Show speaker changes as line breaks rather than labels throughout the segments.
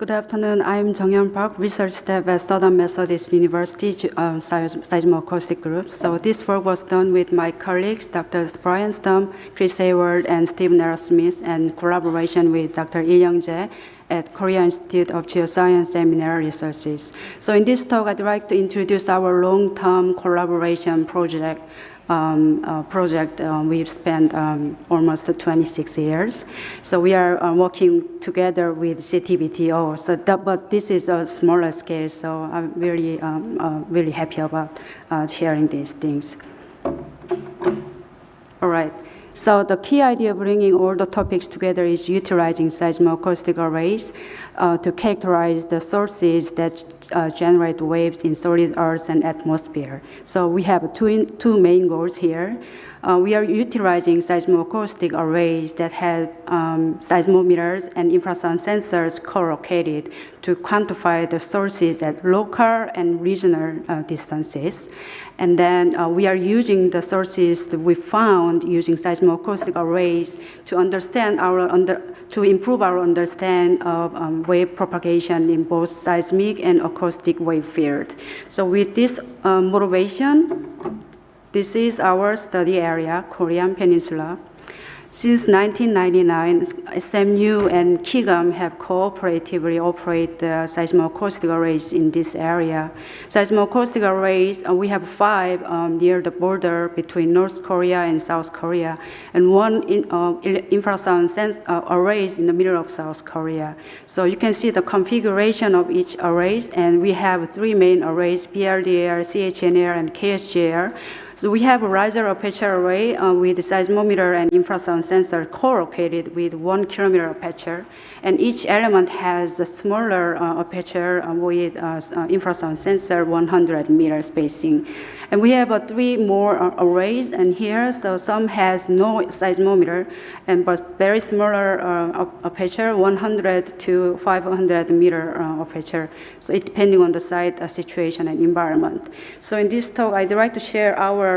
Good afternoon. I'm Jung-Hyun Park, research staff at Southern Methodist University Seismoacoustic Group. So this work was done with my colleagues, Drs. Brian Stump, Chris Hayward, and Steve Narrow-Smith, and collaboration with Dr. Il Young-jae at Korea Institute of Geoscience and Mineral Resources. So in this talk, I'd like to introduce our long-term collaboration project. We've spent almost 26 years. So we are working together with CTBTO. But this is a smaller scale, so I'm really happy about sharing these things. All right. So the key idea of bringing all the topics together is utilizing seismoacoustic arrays to characterize the sources that generate waves in solid earth and atmosphere. So we have two main goals here. We are utilizing seismoacoustic arrays that have seismometers and infrasound sensors co-located to quantify the sources at local and regional distances. And then we are using the sources that we found using seismoacoustic arrays to to improve our understanding of wave propagation in both seismic and acoustic wave field. So with this motivation, this is our study area, Korean Peninsula. Since 1999, SMU and KIGAM have cooperatively operated the seismoacoustic arrays in this area. Seismoacoustic arrays, we have 5 near the border between North Korea and South Korea, and one infrasound arrays in the middle of South Korea. So you can see the configuration of each arrays, and we have 3 main arrays, BRDAR, CHNAR, and KSJR. So we have a riser aperture array with seismometer and infrasound sensor co-located with 1 kilometer aperture, and each element has a smaller aperture with infrasound sensor 100 meter spacing. And we have 3 more arrays, and here, so some has no seismometer, but very smaller aperture, 100 to 500 meter aperture. So it depending on the site situation and environment. So in this talk, I'd like to share our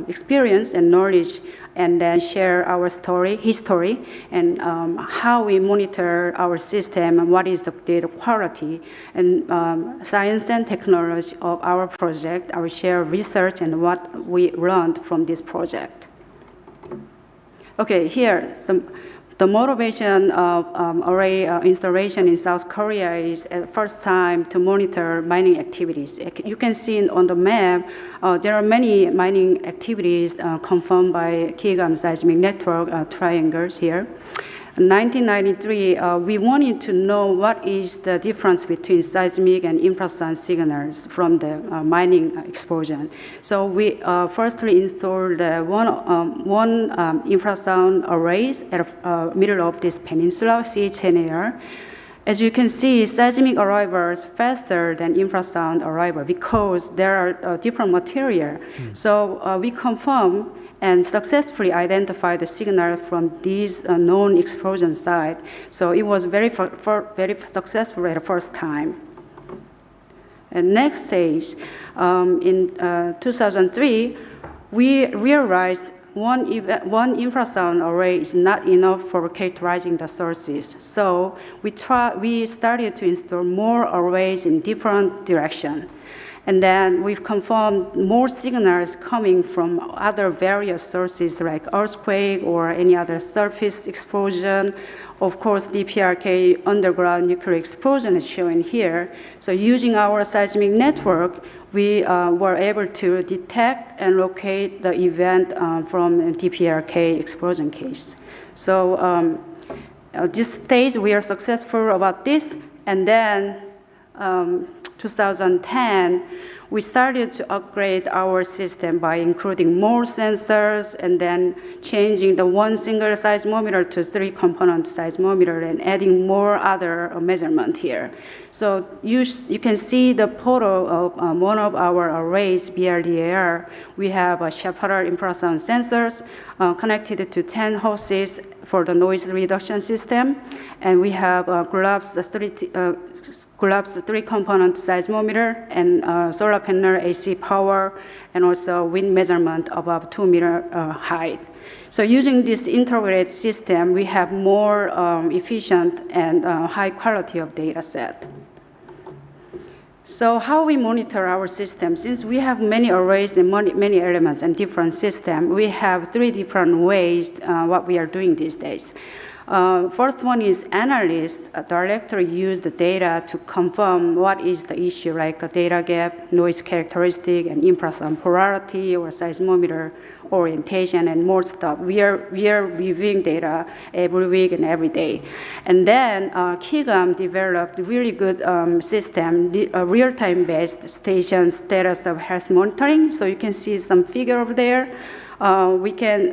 experience and knowledge, and then share our history, and how we monitor our system, and what is the data quality, and science and technology of our project. I will share research and what we learned from this project. Okay, here, the motivation of array installation in South Korea is at first time to monitor mining activities. You can see on the map, there are many mining activities confirmed by KIGAM seismic network triangles here. In 1993, we wanted to know what is the difference between seismic and infrasound signals from the mining explosion. So we firstly installed one infrasound arrays at the middle of this peninsula, CHNAR. As you can see, seismic arrivals faster than infrasound arrival because there are different material. So we confirm and successfully identify the signal from these known explosion sites. So it was very successful at the first time. And next stage, in 2003, we realized one infrasound array is not enough for characterizing the sources. So we started to install more arrays in different directions. And then we've confirmed more signals coming from other various sources like earthquake or any other surface explosion. Of course, DPRK underground nuclear explosion is shown here. So using our seismic network, we were able to detect and locate the event from DPRK explosion case. So this stage, we are successful about this. And then 2010, we started to upgrade our system by including more sensors and then changing the 1 single seismometer to 3 component seismometer and adding more other measurement here. So you can see the photo of one of our arrays, BRDAR. We have chaparral infrasound sensors connected to 10 hoses for the noise reduction system, and we have GLOBS 3-component seismometer and solar panel AC power, and also wind measurement above 2 meter height. So using this integrated system, we have more efficient and high quality of data set. So how we monitor our system? Since we have many arrays and many elements and different systems, we have 3 different ways what we are doing these days. First one is analysts directly use the data to confirm what is the issue, like a data gap, noise characteristic, and infrasound polarity, or seismometer orientation, and more stuff. We are reviewing data every week and every day. And then KIGAM developed a really good system, real-time based station status of health monitoring. So you can see some figure over there. We can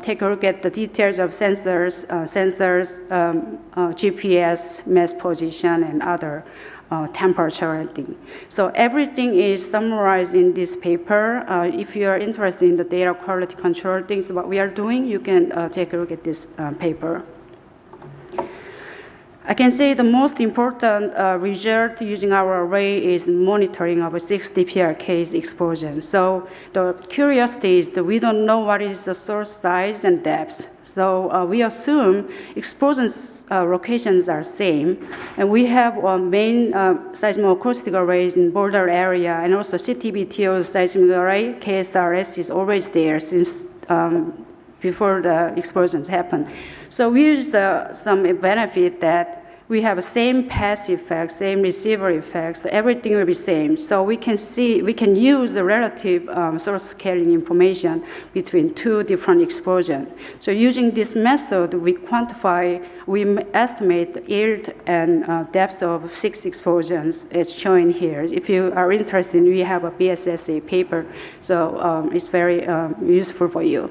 take a look at the details of sensors, GPS, mass position, and other temperature and thing. So everything is summarized in this paper. If you are interested in the data quality control things, what we are doing, you can take a look at this paper. I can say the most important result using our array is monitoring of a 6 DPR case explosion. So the curiosity is that we don't know what is the source size and depth. So we assume explosion locations are same, and we have main seismoacoustic arrays in border area, and also CTBTO's seismic array, KSRS, is always there since before the explosions happen. So we use some benefit that we have same passive effects, same receiver effects, everything will be same. So we can use the relative source scaling information between 2 different explosions. So using this method, we estimate the yield and depth of 6 explosions as shown here. If you are interested, we have a BSSA paper, so it's very useful for you.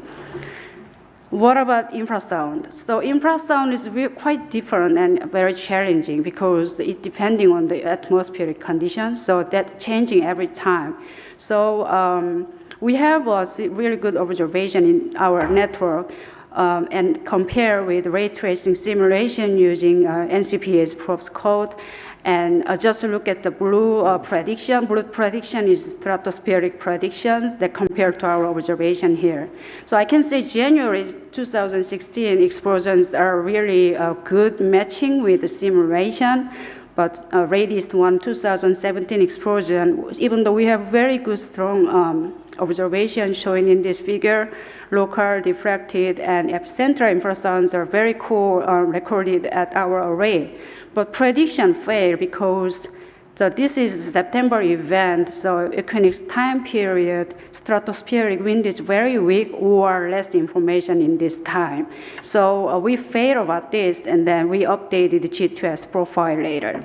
What about infrasound? So infrasound is quite different and very challenging because it's depending on the atmospheric conditions, so that's changing every time. So we have a really good observation in our network and compare with ray tracing simulation using NCPA's props code. And just to look at the blue prediction. Blue prediction is stratospheric predictions that compare to our observation here. So I can say January 2016 explosions are really good matching with the simulation. But Radius 1 2017 explosion, even though we have very good, strong observation showing in this figure, local, diffracted, and epicentral infrasounds are very cool recorded at our array. But prediction failed because this is a September event, so Equinix time period, stratospheric wind is very weak or less information in this time. So we failed about this, and then we updated the Ch3 profile later.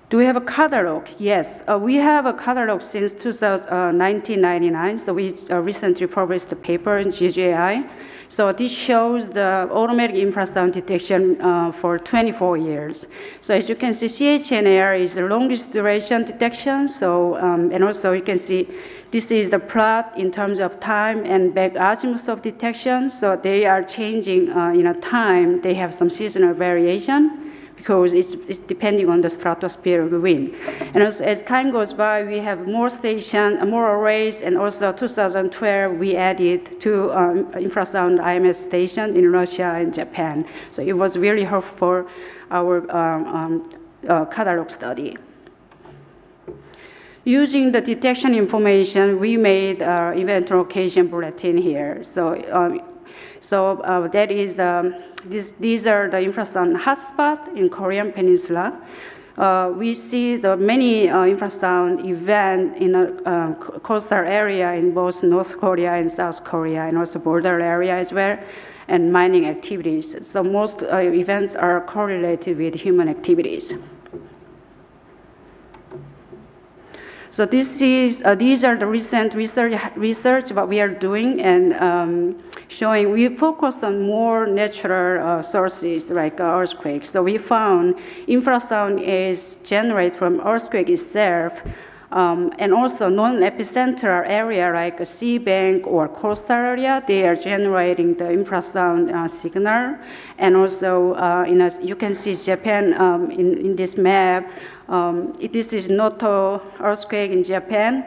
Do we have a catalog? Yes, we have a catalog since 1999, so we recently published a paper in GJI. So this shows the automatic infrasound detection for 24 years. So as you can see, CHNR is the longest duration detection. So, and also you can see this is the plot in terms of time and back azimuth of detection. So they are changing in a time. They have some seasonal variation, because it's depending on the stratospheric wind. And also, as time goes by, we have more stations, more arrays, and also 2012, we added 2 infrasound IMS stations in Russia and Japan. So it was really helpful for our catalog study. Using the detection information, we made event location bulletin here. So that is these are the infrasound hotspot in Korean Peninsula. We see the many infrasound event in a coastal area in both North Korea and South Korea, and also border area as well, and mining activities. So most events are correlated with human activities. So these are the recent research what we are doing, and showing we focus on more natural sources like earthquakes. So we found infrasound is generated from earthquake itself, And also non-epicenter area like a sea bank or coastal area, they are generating the infrasound signal. And also, you can see Japan in this map. This is Noto earthquake in Japan.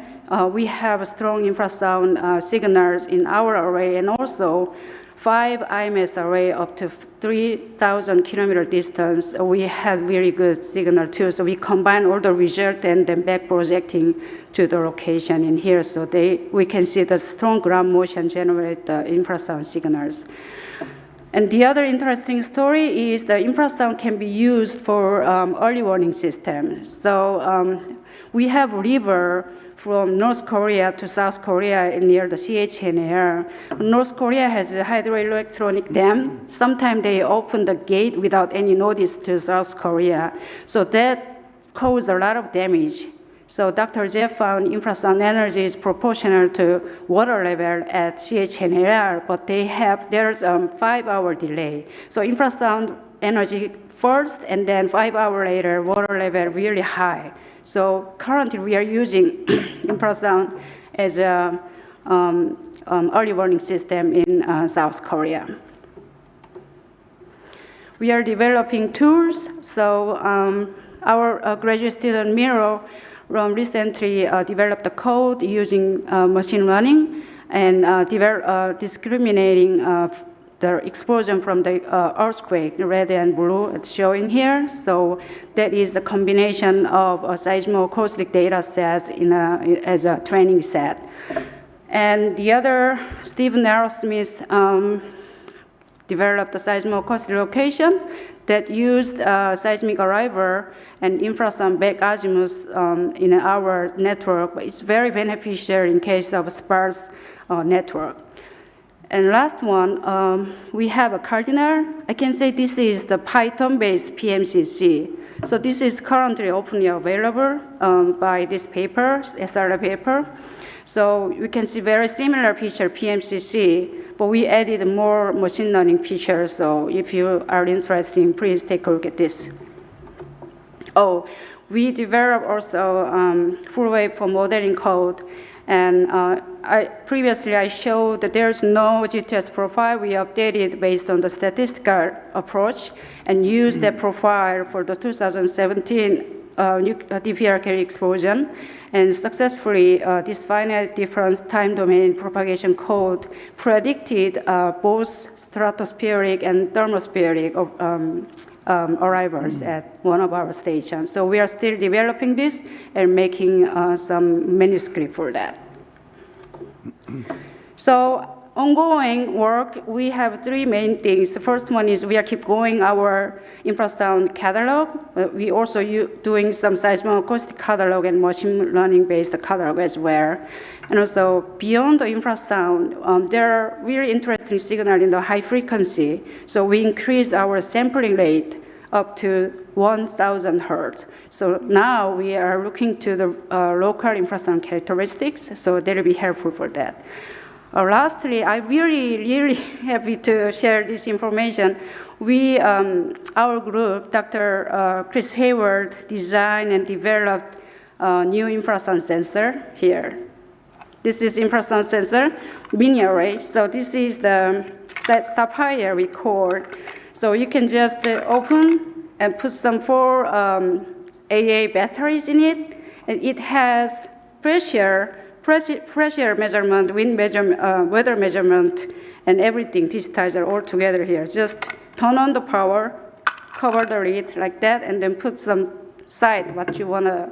We have strong infrasound signals in our array, and also 5 IMS array up to 3,000 kilometer distance. We had very good signal too. So we combine all the result and then back projecting to the location in here. So we can see the strong ground motion generate the infrasound signals. And the other interesting story is the infrasound can be used for early warning systems. So we have river from North Korea to South Korea near the Ch3. North Korea has a hydroelectric dam. Sometimes they open the gate without any notice to South Korea. So that caused a lot of damage. So Dr. Jeff found infrasound energy is proportional to water level at Ch3, but there's 5-hour delay. So infrasound energy first, and then 5 hours later, water level really high. So currently we are using infrasound as a early warning system in South Korea. We are developing tools. So our graduate student Miro recently developed a code using machine learning and discriminating the explosion from the earthquake, red and blue, it's showing here. So that is a combination of seismoacoustic data sets as a training set. And the other, Steve Narrowsmith developed a seismoacoustic location that used seismic arrival and infrasound back azimuth in our network. It's very beneficial in case of sparse network. And last one, we have a cardinal. I can say this is the Python-based PMCC. So this is currently openly available by this paper, SRL paper. So we can see very similar feature PMCC, but we added more machine learning features. So if you are interested, please take a look at this. Oh, we developed also full waveform modeling code. And previously I showed that there's no GTS profile. We updated based on the statistical approach and used that profile for the 2017 DPRK explosion, and successfully this finite difference time domain propagation code predicted both stratospheric and thermospheric arrivals at one of our stations. So we are still developing this and making some manuscript for that. So ongoing work, we have 3 main things. The first one is we are keep going our infrasound catalog. We also doing some seismoacoustic catalog and machine learning based catalog as well. And also beyond the infrasound, there are really interesting signals in the high frequency. So we increase our sampling rate up to 1,000 hertz. So now we are looking to the local infrasound characteristics, so that will be helpful for that. Lastly, I'm really happy to share this information. Our group, Dr. Chris Hayward, designed and developed a new infrasound sensor here. This is infrasound sensor, mini array. So this is the Sapphire we call. So you can just open and put some 4 AA batteries in it, and it has pressure measurement, wind measurement, weather measurement, and everything digitizer all together here. Just turn on the power, cover the lid like that, and then put some side what you want to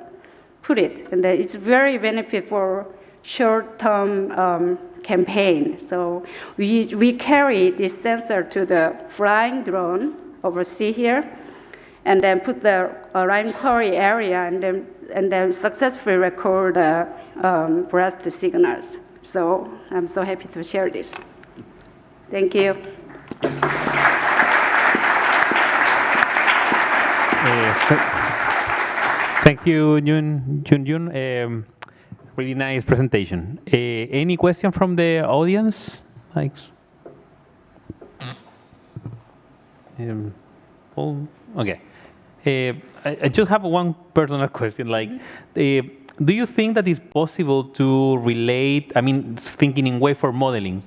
put it. And then it's very benefit for short-term campaign. So we carry this sensor to the flying drone overseas here, and then put the line quarry area, and then successfully record the burst signals. So I'm so happy to share this. Thank you.
Thank you, Jun. Really nice presentation. Any question from the audience? Thanks. Okay. I just have one personal question. Like, do you think that it's possible to relate, I mean, thinking in waveform modeling,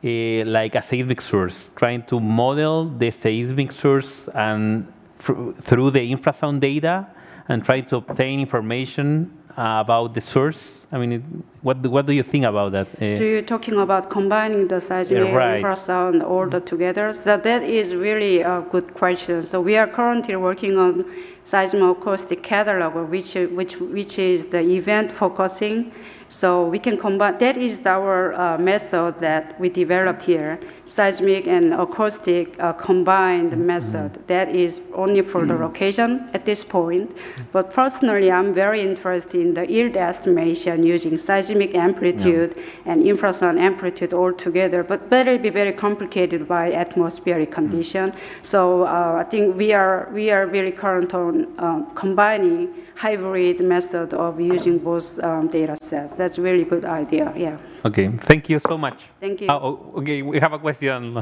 like a seismic source, trying to model the seismic source and through the infrasound data and try to obtain information about the source? I mean, what do you think about that?
So you're talking about combining the seismic
right.
infrasound all together. So that is really a good question. So we are currently working on seismoacoustic catalog, which is the event focusing. So we can combine. That is our method that we developed here, seismic and acoustic combined method. That is only for the location at this point. But personally, I'm very interested in the yield estimation using seismic amplitude and infrasound amplitude all together. But that will be very complicated by atmospheric condition. So I think we are really current on combining hybrid method of using both data sets. That's a really good idea, yeah.
Okay, thank you so much.
Thank you.
Okay, we have a question.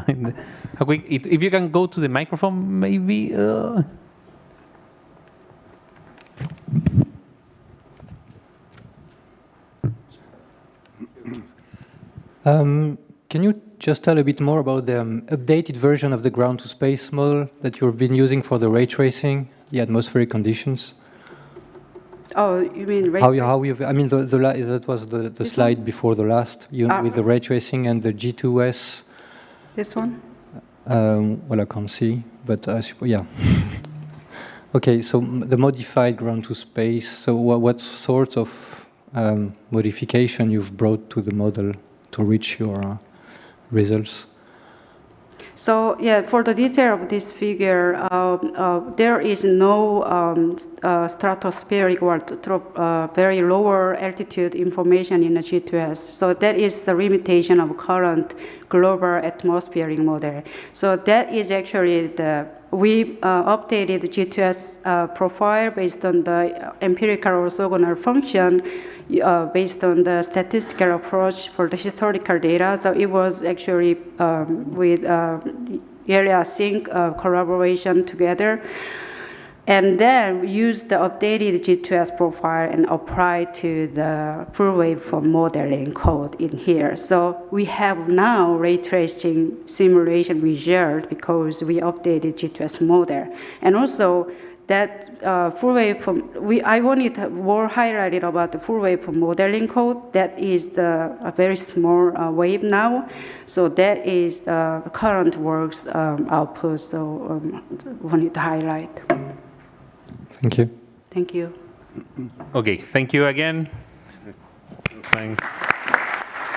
If you can go to the microphone, maybe.
Can you just tell a bit more about the updated version of the ground-to-space model that you've been using for the ray tracing, the atmospheric conditions?
Oh, you mean ray
How you've? I mean, that was the slide before the last with the ray tracing and the G2S.
This one?
Well, I can't see, but yeah. Okay, so the modified ground-to-space. So what sort of modification you've brought to the model to reach your results?
So yeah, for the detail of this figure, there is no stratospheric or very lower altitude information in the G2S. So that is the limitation of current global atmospheric model. So that is actually we updated the G2S profile based on the empirical orthogonal function based on the statistical approach for the historical data. So it was actually with area sync collaboration together. And then we used the updated G2S profile and apply to the full waveform modeling code in here. So we have now ray tracing simulation result because we updated G2S model. And also that full waveform, I wanted to more highlighted about the full waveform modeling code. That is a very small wave now. So that is the current works output. So wanted to highlight.
Thank you.
Thank you.
Okay, thank you again. Thanks.